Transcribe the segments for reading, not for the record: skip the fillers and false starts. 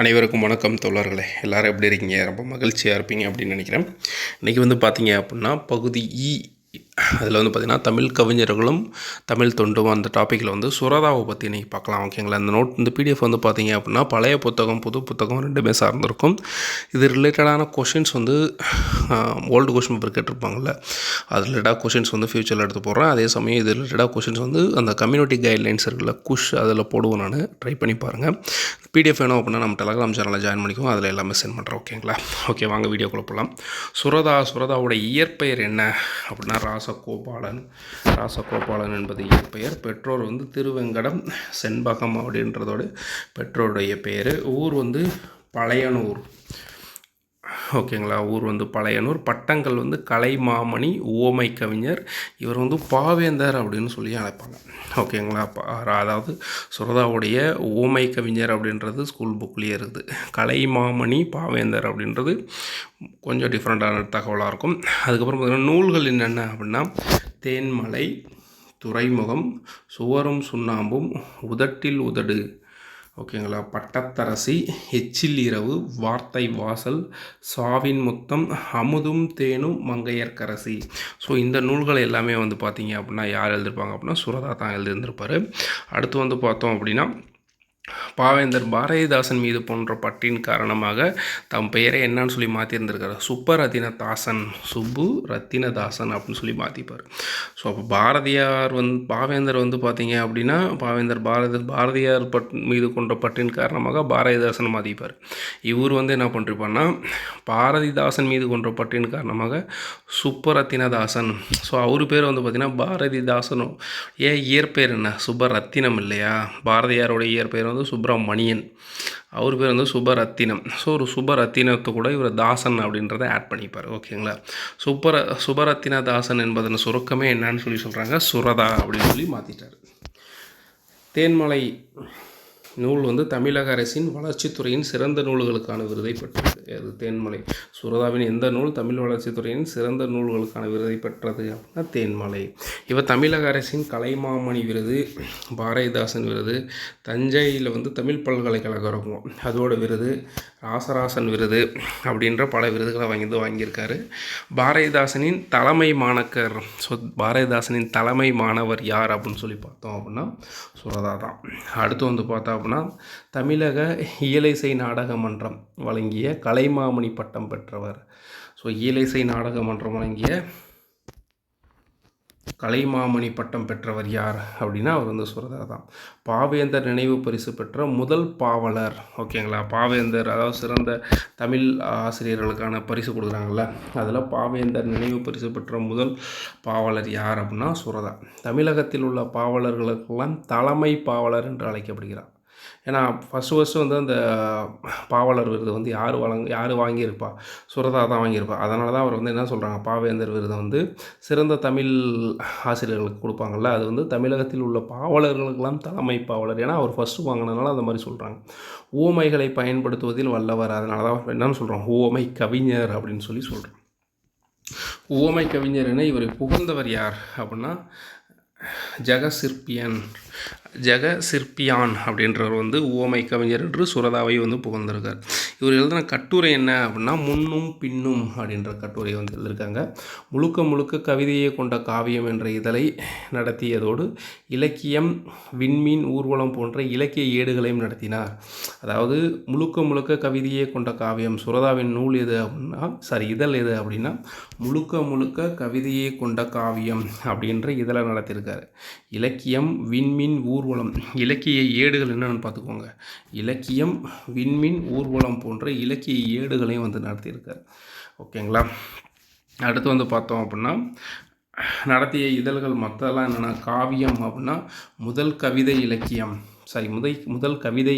அனைவருக்கும் வணக்கம் தோழர்களே. எல்லோரும் எப்படி இருக்கீங்க? ரொம்ப மகிழ்ச்சியாக இருப்பீங்க அப்படின்னு நினைக்கிறேன். இன்றைக்கி வந்து பார்த்தீங்க அப்படின்னா பகுதி அதில் வந்து பார்த்திங்கன்னா தமிழ் கவிஞர்களும் தமிழ் தொண்டும் அந்த டாப்பிக்கில் வந்து சுரதாவை பற்றி இன்றைக்கி பார்க்கலாம். ஓகேங்களா? இந்த பிடிஎஃப் வந்து பார்த்திங்க அப்படின்னா பழைய புத்தகம் புது புத்தகம் ரெண்டுமே சார்ந்திருக்கும். இது ரிலேட்டடான கொஷின்ஸ் வந்து ஓல்டு கொஷின் பேப்பர் கேட்டிருப்பாங்கள்ல, அது ரிலேட்டடாக கொஷின்ஸ் வந்து ஃப்யூச்சரில் எடுத்து போடுறேன். அதே சமயம் இது ரிலேட்டடாக கொஷின்ஸ் வந்து அந்த கம்யூனிட்டி கைட்லைன்ஸ் இருக்குல்ல, அதில் போடுவோம். நான் ட்ரை பண்ணி பாருங்கள். பிடிஎஃப் வேணும் அப்படின்னா நம்ம டெலகிராம் சேனலில் ஜாயின் பண்ணிக்குவோம். அதில் எல்லாமே சென்ட் பண்ணுறேன். ஓகேங்களா? ஓகே, வாங்க வீடியோக்குள்ளே போகலாம். சுரதாவோட இயற்பெயர் என்ன அப்படின்னா ராசகோபாலன் என்பது இயற்பெயர். பெற்றோர் வந்து திருவெங்கடம் செண்பகம் அப்படின்றதோடு பெற்றோருடைய பேர். ஊர் வந்து பழையனூர். ஓகேங்களா? ஊர் வந்து பழையனூர். பட்டங்கள் வந்து கலைமாமணி, உவமை கவிஞர். இவர் வந்து பாவேந்தர் அப்படின்னு சொல்லி அழைப்பாங்க. ஓகேங்களா? அதாவது சுரதாவுடைய உவமை கவிஞர் அப்படின்றது ஸ்கூல் புக்லேயே இருக்குது. கலைமாமணி, பாவேந்தர் அப்படின்றது கொஞ்சம் டிஃப்ரெண்ட்டான தகவலாக இருக்கும். அதுக்கப்புறம் பார்த்திங்கன்னா நூல்கள் என்னென்ன அப்படின்னா தேன்மலை, துறைமுகம், சுவரும் சுண்ணாம்பும், உதட்டில் உதடு, ஓகேங்களா, பட்டத்தரசி, எச்சில் இரவு, வார்த்தை வாசல், சாவின் முத்தம், அமுதும் தேனும், மங்கையர்க்கரசி. ஸோ இந்த நூல்கள் எல்லாமே வந்து பார்த்திங்க அப்படின்னா யார் எழுதியிருப்பாங்க அப்படின்னா சுரதா தான் எழுதியிருந்திருப்பார். அடுத்து வந்து பார்த்தோம் அப்படின்னா பாவேந்தர் பாரதிதாசன் மீது போன்ற பற்றின் காரணமாக தம் பெயரை என்னன்னு சொல்லி மாற்றியிருந்திருக்காரு. சுப்பு ரத்தினதாசன் அப்படின்னு சொல்லி மாற்றிப்பார். ஸோ அப்போ பாவேந்தர் வந்து பார்த்தீங்க அப்படின்னா பாரதியார் மீது கொண்ட பற்றின் காரணமாக பாரதிதாசன் மாற்றிப்பார். இவர் வந்து என்ன பண்ணிருப்பார்னா பாரதிதாசன் மீது கொண்ட பற்றின் காரணமாக சுப்பரத்தினதாசன். ஸோ அவர் பேர் வந்து பார்த்திங்கன்னா பாரதிதாசனும். இயற்பெயர் என்ன? சுப்பரத்தினம் இல்லையா? பாரதியாரோட இயற்பெயர் வந்து சுப்பிரமணியன். அவர் பேர் வந்து சுபரத்தினம். ஸோ ஒரு சுபரத்தினத்தை கூட இவர் தாசன் அப்படின்றத ஆட் பண்ணிப்பார். ஓகேங்களா? சுபரத்தின தாசன் என்பதன் சுருக்கமே என்னன்னு சொல்லி சொல்கிறாங்க, சுரதா அப்படின்னு சொல்லி மாற்றிட்டார். தேன்மலை நூல் வந்து தமிழக அரசின் வளர்ச்சித்துறையின் சிறந்த நூல்களுக்கான விருதை பெற்றது. அது தேன்மலை. சுரதாவின் எந்த நூல் தமிழ் வளர்ச்சித்துறையின் சிறந்த நூல்களுக்கான விருதை பெற்றது அப்படின்னா தேன்மலை. இவர் தமிழக அரசின் கலைமாமணி விருது, பாரதிதாசன் விருது, தஞ்சையில் வந்து தமிழ் பல்கலைக்கழகம் இருக்கும் அதோட விருது, ராசராசன் விருது அப்படின்ற பல விருதுகளை வாங்கியிருக்காரு. பாரதிதாசனின் தலைமை மாணக்கர். ஸோ பாரதிதாசனின் தலைமை மாணவர் யார் அப்படின்னு சொல்லி பார்த்தோம் அப்படின்னா சுரதா தான். அடுத்து வந்து பார்த்தா அப்படின்னா தமிழக இயலிசை நாடக மன்றம் வழங்கிய கலைமாமணி பட்டம் பெற்றவர். ஸோ இயலிசை நாடக மன்றம் வழங்கிய கலைமாமணி பட்டம் பெற்றவர் யார் அப்படின்னா அவர் வந்து சுரதா தான். பாவேந்தர் நினைவு பரிசு பெற்ற முதல் பாவலர். ஓகேங்களா? பாவேந்தர் அதாவது சிறந்த தமிழ் ஆசிரியர்களுக்கான பரிசு கொடுக்குறாங்கல்ல, அதில் பாவேந்தர் நினைவு பரிசு பெற்ற முதல் பாவலர் யார் அப்படின்னா சுரதா. தமிழகத்தில் உள்ள பாவலர்களுக்கெல்லாம் தலைமை பாவலர் என்று அழைக்கப்படுகிறார். ஏன்னா ஃபஸ்ட்டு வந்து அந்த பாவலர் விருது வந்து யார் வாங்கியிருப்பா? சுரதா தான் வாங்கியிருப்பா. அதனால தான் அவர் வந்து என்ன சொல்கிறாங்க, பாவேந்தர் விருதை வந்து சிறந்த தமிழ் ஆசிரியர்களுக்கு கொடுப்பாங்கள்ல, அது வந்து தமிழகத்தில் உள்ள பாவலர்களுக்கெல்லாம் தலைமை பாவலர். ஏன்னா அவர் ஃபஸ்ட்டு வாங்கினதுனால அந்த மாதிரி சொல்கிறாங்க. உவமைகளை பயன்படுத்துவதில் வல்லவர். அதனால தான் என்னன்னு சொல்கிறோம், உவமை கவிஞர் அப்படின்னு சொல்லி சொல்கிறோம். உவமை கவிஞர் என இவரை புகழ்ந்தவர் யார் அப்படின்னா ஜெகசிற்பியான் அப்படின்றவர் வந்து உவமை கவிஞர் என்று சுரதாவை வந்து புகழ்ந்திருக்கார். இவர் எழுதின கட்டுரை என்ன அப்படின்னா முன்னும் பின்னும் அப்படின்ற கட்டுரையை வந்து எழுதியிருக்காங்க. முழுக்க கவிதையை கொண்ட காவியம் என்ற இதழை நடத்தியதோடு இலக்கியம், விண்மீன், ஊர்வலம் போன்ற இலக்கிய ஏடுகளையும் நடத்தினார். அதாவது முழுக்க கவிதையை கொண்ட காவியம் சுரதாவின் நூல் எது அப்படின்னா இதழ் எது அப்படின்னா முழுக்க கவிதையை கொண்ட காவியம் அப்படின்ற இதழை நடத்தியிருக்காரு. இலக்கியம், விண்மீன், ஊர்வலம், இலக்கிய ஏடுகள் என்னென்னு பார்த்துக்கோங்க. இலக்கியம், விண்மீன், ஊர்வலம் போன்ற இலக்கிய ஏடுகளையும் வந்து நடத்தியிருக்கார். ஓகேங்களா? அடுத்து வந்து பார்த்தோம் அப்படின்னா நடத்திய இதழ்கள் மற்றெல்லாம் என்னென்னா காவியம் அப்படின்னா முதல் கவிதை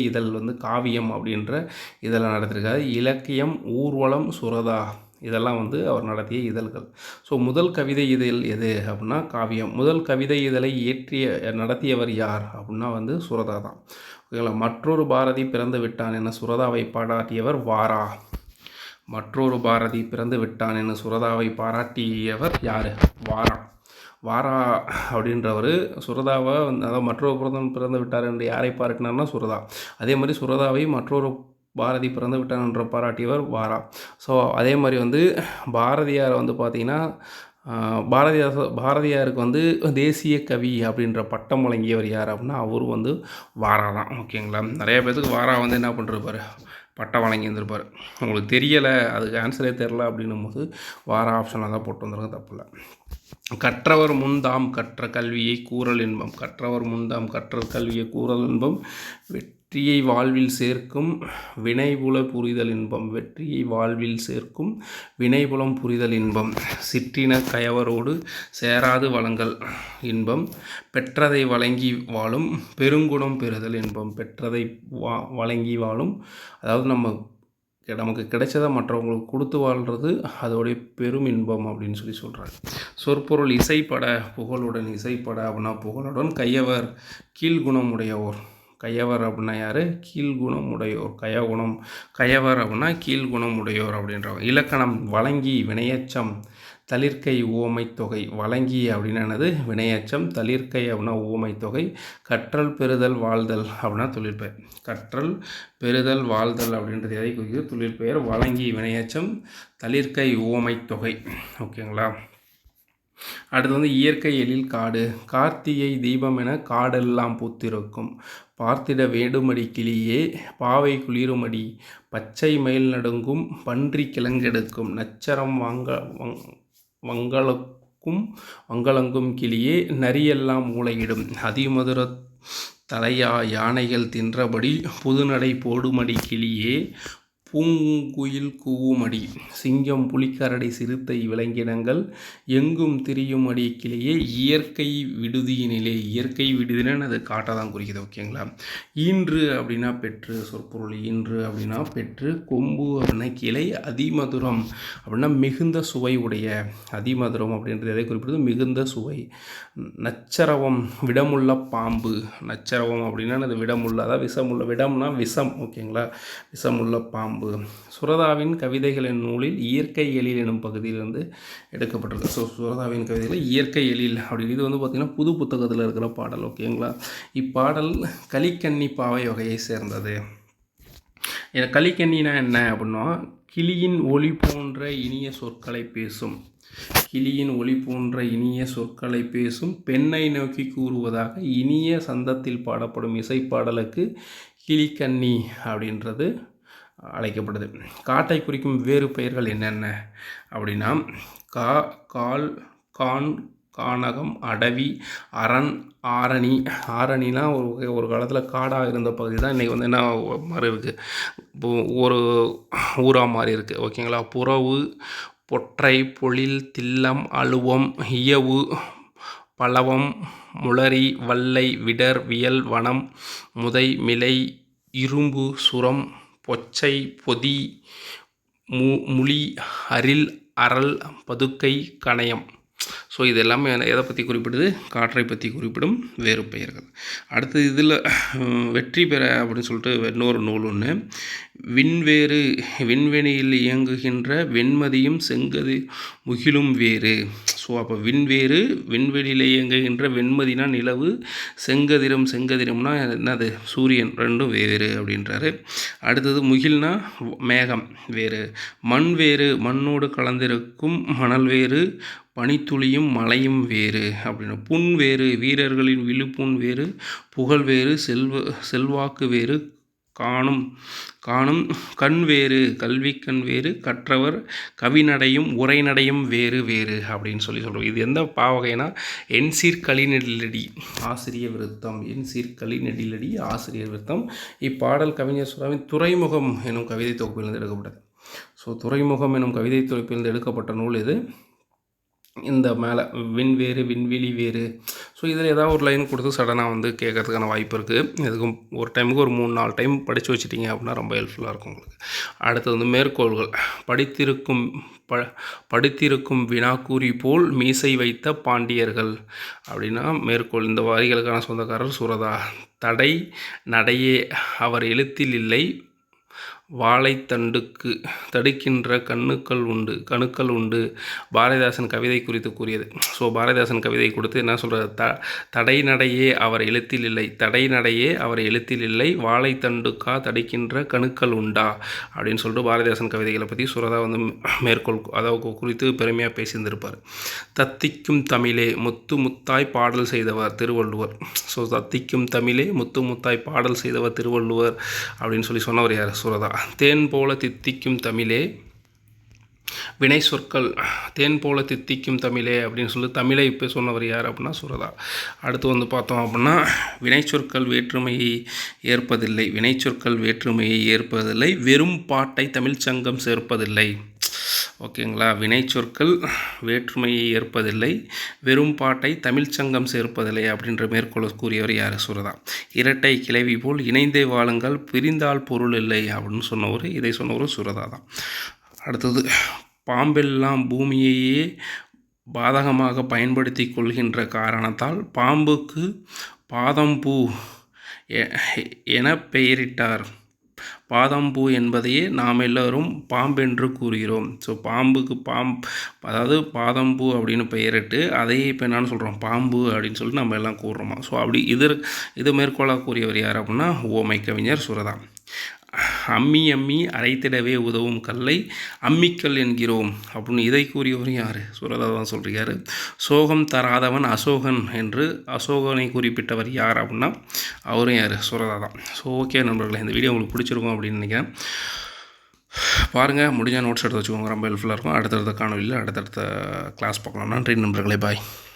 இதழ் வந்து காவியம் அப்படின்ற இதழை நடத்தியிருக்காரு. இலக்கியம், ஊர்வலம், சுரதா இதெல்லாம் வந்து அவர் நடத்திய இதழ்கள். ஸோ முதல் கவிதை இதழ் எது அப்படின்னா காவியம். முதல் கவிதை இதழை நடத்தியவர் யார் அப்படின்னா வந்து சுரதா தான். ஓகேங்களா? மற்றொரு பாரதி பிறந்து விட்டான் என சுரதாவை பாராட்டியவர் வாரா. மற்றொரு பாரதி பிறந்து விட்டான் என சுரதாவை பாராட்டியவர் யார்? வாரா அப்படின்றவர் சுரதாவை அதாவது மற்றொரு பிறந்து விட்டார் என்று யாரை பாராட்டினார்னா சுரதா. அதே மாதிரி சுரதாவை மற்றொரு பாரதி பிறந்து விட்டான் என்று பாராட்டியவர் வாரா. ஸோ அதே மாதிரி வந்து பாரதியார் வந்து பார்த்திங்கன்னா பாரதியாருக்கு வந்து தேசிய கவி அப்படின்ற பட்டம் வழங்கியவர் யார் அப்படின்னா அவர் வந்து வாரா தான். ஓகேங்களா, நிறைய பேர்த்துக்கு வாரா வந்து என்ன பண்ணிருப்பார், பட்டம் வழங்கி இருந்திருப்பார். உங்களுக்கு தெரியலை, அதுக்கு ஆன்சரே தெரில அப்படின்னும் போது வாரா ஆப்ஷனில் தான் போட்டு வந்துருங்க, தப்பு இல்லை. கற்றவர் முன்தாம் கற்ற கல்வியை கூறல் இன்பம். கற்றவர் முன்தாம் கற்ற கல்வியை கூறல் இன்பம். வெற்றியை வாழ்வில் சேர்க்கும் வினைபுல புரிதல் இன்பம். வெற்றியை வாழ்வில் சேர்க்கும் வினைபுலம் புரிதல் இன்பம். சிற்றின கயவரோடு சேராது வழங்கல் இன்பம். பெற்றதை வழங்கி வாழும் பெருங்குணம் பெறுதல் இன்பம். பெற்றதை வழங்கி வாழும், அதாவது நமக்கு கிடைச்சதை மற்றவங்களுக்கு கொடுத்து வாழ்கிறது அதோடைய பெரும் இன்பம் அப்படின்னு சொல்கிறார். சொற்பொருள் இசைப்பட புகழுடன். இசைப்பட அப்படின்னா புகழுடன். கையவர் கீழ்குணம் உடையோர். கையவர் அப்படின்னா யார், கீழ்குணம் உடையோர். கையவர் அப்படின்னா கீழ்குணம் உடையோர் அப்படின்றவங்க. இலக்கணம் வழங்கி வினையச்சம் தளிர்க்கை ஓமை தொகை. வழங்கி அப்படின்னா என்னது, வினையச்சம். தளிர்க்கை அப்படின்னா ஓமை தொகை. கற்றல் பெறுதல் வாழ்தல் அப்படின்னா தொழிற்பெயர். கற்றல் பெறுதல் வாழ்தல் அப்படின்றது எதை குறிக்கிறது, தொழிற்பெயர். வழங்கி வினையச்சம் தளிர்க்கை ஓமை தொகை. ஓகேங்களா. அடுத்து வந்து இயற்கை எழில் காடு. கார்த்திகை தீபம் என காடெல்லாம் பூத்திருக்கும். பார்த்திட வேண்டுமடி கிளியே பாவை குளிருமடி. பச்சை மயில் நடுங்கும் பன்றி கிழங்கெடுக்கும். நச்சரம் வங்கலங்கும் கிளியே நரியெல்லாம் மூளையிடும். அதிமதுர தலையா யானைகள் தின்றபடி புதுநடை போடுமடி கிளியே பூங்குயில் கூவுமடி. சிங்கம் புலிக்கரடி சிறுத்தை விலங்கினங்கள் எங்கும் திரியுமடி கிளியே இயற்கை விடுதியினிலே. இயற்கை விடுதின்னு அது காட்ட தான் குறிக்குது. ஓகேங்களா. ஈன்று அப்படின்னா பெற்று. சொற்பொருள் ஈன்று அப்படின்னா பெற்று. கொம்பு அப்படின்னா கிளை. அதிமதுரம் அப்படின்னா மிகுந்த சுவை உடைய. அதிமதுரம் அப்படின்றது எதை குறிப்பிடுது, மிகுந்த சுவை. நச்சரவம் விடமுள்ள பாம்பு. நச்சரவம் அப்படின்னா அது விடமுள்ள, அதாவது விஷமுள்ள. விடம்னா விஷம். ஓகேங்களா, விஷமுள்ள பாம்பு. சுரதாவின் கவிதைகள் எனும் நூலில் இயற்கை எழில் எனும் பகுதியிலிருந்து எடுக்கப்பட்டிருக்கு. ஸோ சுரதாவின் கவிதைகள் இயற்கை எழில் அப்படின்னு இது வந்து பார்த்திங்கன்னா புது புத்தகத்தில் இருக்கிற பாடல். ஓகேங்களா. இப்பாடல் கலிக்கன்னி பாவை வகையை சேர்ந்தது. கலிக்கன்னினா என்ன அப்படின்னா, கிளியின் ஒளி போன்ற இனிய சொற்களை பேசும். கிளியின் ஒளி போன்ற இனிய சொற்களை பேசும் பெண்ணை நோக்கி கூறுவதாக இனிய சந்தத்தில் பாடப்படும் இசைப்பாடலுக்கு கிளிக்கன்னி அப்படின்றது அழைக்கப்படுது. காட்டை குறிக்கும் வேறு பெயர்கள் என்னென்ன அப்படின்னா, கால், கான், கானகம், அடவி, அரண், ஆரணி. ஆரணினா ஒரு காலத்தில் காடாக இருந்த பகுதி தான் இன்றைக்கி வந்து என்ன மாதிரி இருக்குது, ஒரு ஊராக மாறி இருக்குது. ஓகேங்களா. புறவு, பொற்றை, பொழில், தில்லம், அலுவம், இயவு, பலவம், முளரி, வல்லை, விடர், வியல், வனம், முதை, மிலை, இரும்பு, சுரம், பொச்சை, பொதி, முளி, அரில், அரல், பதுக்கை, கணையம். ஸோ இது எல்லாமே எதை பற்றி குறிப்பிடுது, காற்றை பற்றி குறிப்பிடும் வேறு பெயர்கள். அடுத்து இதில் வெற்றி பெற அப்படின்னு சொல்லிட்டு இன்னொரு நூல் ஒன்று. விண்வேறு விண்வெளியில் இயங்குகின்ற வெண்மதியும் செங்கதி முகிலும் வேறு. ஸோ அப்போ விண்வேறு விண்வெளியில் இயங்குகின்ற வெண்மதினா நிலவு, செங்கதிரம்னா என்னது, சூரியன். ரெண்டும் வேறு அப்படின்றாரு. அடுத்தது முகில்னா மேகம் வேறு. மண் வேறு மண்ணோடு கலந்திருக்கும் மணல் வேறு. பனித்துளியும் மலையும் வேறு அப்படின்னு. புண் வேறு வீரர்களின் விழுப்புண் வேறு. புகழ் வேறு செல்வாக்கு வேறு. காணும் கண் வேறு கல்விக்கண் வேறு. கற்றவர் கவிநடையும் உரைநடையும் வேறு அப்படின்னு சொல்கிறோம். இது எந்த பாவகைனா என்சீர் கலிநெடிலடி ஆசிரிய விருத்தம். என்சீர் கலிநெடிலடி ஆசிரியர் விருத்தம். இப்பாடல் கவிஞர் சுறாவின் துறைமுகம் எனும் கவிதை தொகுப்பிலிருந்து எடுக்கப்பட்டது. ஸோ துறைமுகம் எனும் கவிதை தொகுப்பிலிருந்து எடுக்கப்பட்ட நூல் இது. இந்த மேலே விண்வேறு விண்வெளி வேறு. ஸோ இதில் ஏதாவது ஒரு லைன் கொடுத்து சடனாக வந்து கேட்கறதுக்கான வாய்ப்பு இருக்குது. இதுக்கும் ஒரு டைமுக்கு ஒரு 3-4 டைம் படித்து வச்சுட்டிங்க அப்படின்னா ரொம்ப ஹெல்ப்ஃபுல்லாக இருக்கும் உங்களுக்கு. அடுத்து வந்து மேற்கோள்கள். படித்திருக்கும் வினாக்கூறி போல் மீசை வைத்த பாண்டியர்கள் அப்படின்னா மேற்கோள். இந்த வரிகளுக்கான சொந்தக்காரர் சுரதா. தடை நடையே அவர் எழுத்தில் இல்லை வாழைத்தண்டுக்கு தடுக்கின்ற கணுக்கள் உண்டு பாரதிதாசன் கவிதை குறித்து கூறியது. ஸோ பாரதிதாசன் கவிதை கொடுத்து என்ன சொல்கிறது, தடைநடையே அவர் எழுத்தில் இல்லை, தடைநடையே அவர் எழுத்தில் இல்லை, வாழைத்தண்டுக்கா தடுக்கின்ற கணுக்கள் உண்டா அப்படின்னு சொல்லிட்டு பாரதிதாசன் கவிதைகளை பற்றி சுரதா வந்து மேற்கோள் அதாவது குறித்து பெருமையாக பேசியிருந்திருப்பார். தத்திக்கும் தமிழே முத்து முத்தாய் பாடல் செய்தவர் திருவள்ளுவர். ஸோ தத்திக்கும் தமிழே முத்து முத்தாய் பாடல் செய்தவர் திருவள்ளுவர் அப்படின்னு சொன்னவர் யார், சுரதா. தேன் போல தித்திக்கும் தமிழே வினை சொற்கள், தேன் போல தித்திக்கும் தமிழே அப்படின்னு சொல்லி தமிழை இப்போ சொன்னவர் யார் அப்படின்னா சுரதா. அடுத்து வந்து பார்த்தோம் அப்படின்னா வினைச்சொற்கள் வேற்றுமையை ஏற்பதில்லை, வினைச்சொற்கள் வேற்றுமையை ஏற்பதில்லை, வெறும் பாட்டை தமிழ்ச்சங்கம் சேர்ப்பதில்லை. ஓகேங்களா, வினைச்சொற்கள் வேற்றுமையை ஏற்பதில்லை, வெறும் பாட்டை தமிழ்ச்சங்கம் சேர்ப்பதில்லை அப்படின்ற மேற்கோள் கூறியவர் யார், சுரதா. இரட்டை கிளவி போல் இணைந்தே வாழுங்கள், பிரிந்தால் பொருள் இல்லை அப்படின்னு இதை சொன்னவர் சுரதா தான். அடுத்தது, பாம்பெல்லாம் பூமியையே பாதகமாக பயன்படுத்தி கொள்கின்ற காரணத்தால் பாம்புக்கு பாதம்பூ என பெயரிட்டார். பாதம்பூ என்பதையே நாம் எல்லோரும் பாம்பென்று கூறுகிறோம். ஸோ பாம்புக்கு அதாவது பாதம்பூ அப்படின்னு பெயரிட்டு அதையே இப்போ என்னன்னு சொல்கிறோம், பாம்பு அப்படின்னு சொல்லிட்டு நம்ம எல்லாம் கூறுறோமா. ஸோ அப்படி இது மேற்கோளாக கூறியவர் யார் அப்படின்னா ஓமை கவிஞர் சுரதா. அம்மி அம்மி அரைத்திடவே உதவும் கல்லை அம்மிக்கல் என்கிறோம் அப்படின்னு இதை கூறியவர் யார், சுரதா தான் சொல்கிறாரு. சோகம் தராதவன் அசோகன் என்று அசோகனை குறிப்பிட்டவர் யார் அப்படின்னா அவரும் யார், சுரதா தான். ஸோ ஓகே நண்பர்களே, இந்த வீடியோ உங்களுக்கு பிடிச்சிருக்கும் அப்படின்னு நினைக்கிறேன். பாருங்கள், முடிஞ்ச நோட்ஸ் எடுத்து வச்சுக்கோங்க, ரொம்ப ஹெல்ப்ஃபுல்லாக இருக்கும். அடுத்தடுத்த காணொலியில் அடுத்தடுத்த கிளாஸ் பார்க்கலாம். நன்றி நண்பர்களே, பாய்.